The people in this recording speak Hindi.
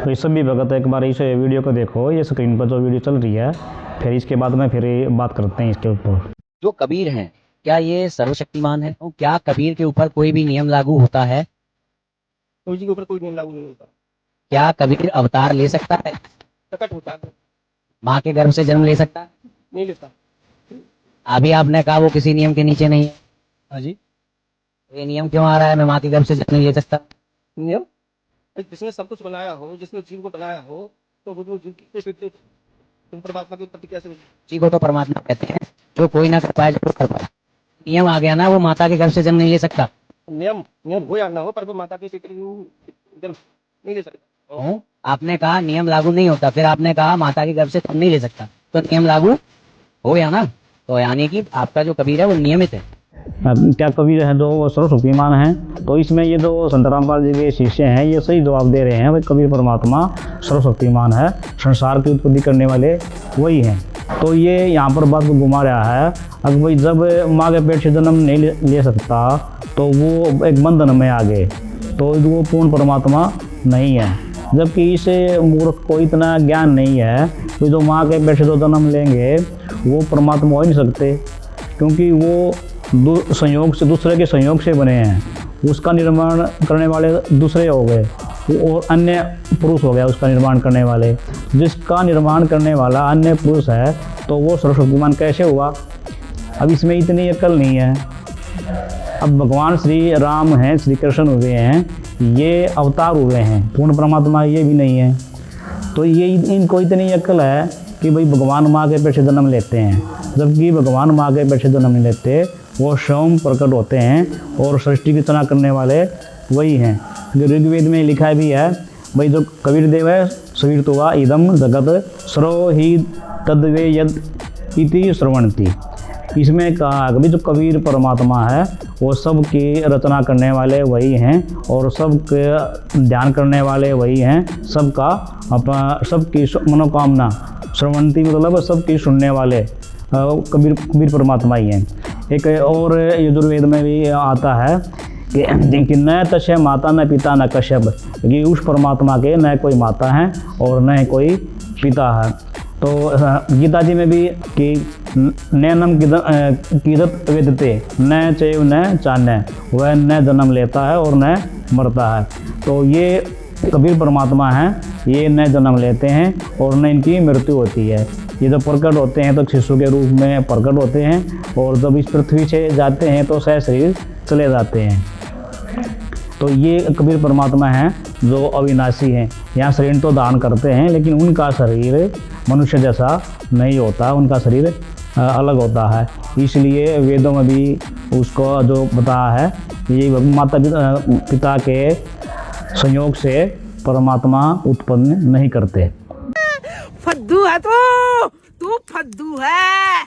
तो इस सभी भगत एक बार इस वीडियो को देखो, ये स्क्रीन पर जो वीडियो चल रही है, फिर इसके बाद में फिर बात करते हैं इसके ऊपर। जो कबीर हैं, क्या ये सर्वशक्तिमान है? तो क्या कबीर के ऊपर कोई भी नियम लागू होता है? तो जी के ऊपर कोई नियम लागू नहीं होता। क्या कबीर अवतार ले सकता है? प्रकट होता है, माँ के गर्भ से जन्म ले सकता है? नहीं लेता। अभी आपने कहा वो किसी नियम के नीचे नहीं है। हाँ जी, तो ये नियम क्यों आ रहा है, मैं माँ के गर्भ से जन्म नहीं ले सकता? नियम जिसने सब कुछ बनाया हो, जिसने जीव को बनाया हो, तो वो जीव की तुम परमात्मा की उत्पत्ति कैसे हुई? जी को तो परमात्मा कहते हैं, जो कोई ना कर पाए जो कर पाए। नियम आ गया ना, वो माता के गर्भ से जन्म नहीं ले सकता। नियम नियम हो या ना हो, पर वो माता की जन्म नहीं ले सकता। तो आपने कहा नियम लागू नहीं होता, फिर आपने कहा माता के गर्भ से जन्म नहीं ले सकता, तो नियम लागू हो या ना? तो यानी कि आपका जो कबीर है वो नियमित है। क्या कबीर है जो वो सर्वशक्तिमान हैं? तो इसमें ये जो संत रामपाल जी के शिष्य हैं, ये सही जवाब दे रहे हैं। भाई कबीर परमात्मा सर्वशक्तिमान है, संसार की उत्पत्ति करने वाले वही हैं। तो ये यहाँ पर बात को घुमा रहा है। अगर भाई जब माँ के पेट से जन्म नहीं ले सकता, तो वो एक बंधन में आ गए, तो वो पूर्ण परमात्मा नहीं है। जबकि इस मूर्ख को इतना ज्ञान नहीं है कि जो माँ के पेट से जो जन्म लेंगे वो परमात्मा हो ही नहीं सकते, क्योंकि वो संयोग से, दूसरे के संयोग से बने हैं। उसका निर्माण करने वाले दूसरे हो गए और अन्य पुरुष हो गया उसका निर्माण करने वाले। जिसका निर्माण करने वाला अन्य पुरुष है, तो वो सर्वशक्तिमान कैसे हुआ? अब इसमें इतनी अकल नहीं है। अब भगवान श्री राम हैं, श्री कृष्ण हुए हैं, ये अवतार हुए हैं, पूर्ण परमात्मा ये भी नहीं है। तो ये इनको इतनी अकल है कि भाई भगवान माँ के पेट से जन्म लेते हैं, जबकि भगवान माँ के पेट से जन्म नहीं लेते, वो स्वयं प्रकट होते हैं और सृष्टि की रचना करने वाले वही हैं। ऋग्वेद में लिखा भी है, भाई जो कबीर देव है, सवीरतुवा इदम जगत सर्व ही तद्वे यद इति श्रवणति। इसमें कहा कि जो कबीर परमात्मा है वो सबकी रचना करने वाले वही हैं और सबके ध्यान करने वाले वही हैं। सबका सबकी मनोकामना, श्रवणती मतलब सबकी सुनने वाले कबीर परमात्मा ही हैं। एक और यजुर्वेद में भी आता है कि न तस्य माता न पिता न कश्यप, कि उस परमात्मा के न कोई माता है और न कोई पिता है। तो गीता जी में भी कि नैनम कीदत वेदते न चैव न चान्य, वह न जन्म लेता है और न मरता है। तो ये कबीर परमात्मा हैं, ये न जन्म लेते हैं और न इनकी मृत्यु होती है। ये जब प्रकट होते हैं तो शिशु के रूप में प्रकट होते हैं, और जब इस पृथ्वी से जाते हैं तो सह शरीर चले जाते हैं। तो ये कबीर परमात्मा हैं जो अविनाशी हैं। यहाँ शरीर तो दान करते हैं, लेकिन उनका शरीर मनुष्य जैसा नहीं होता, उनका शरीर अलग होता है। इसलिए वेदों में भी उसको जो बताया है, ये माता पिता के संयोग से परमात्मा उत्पन्न नहीं करते। फद्दू है तू फद्दू है।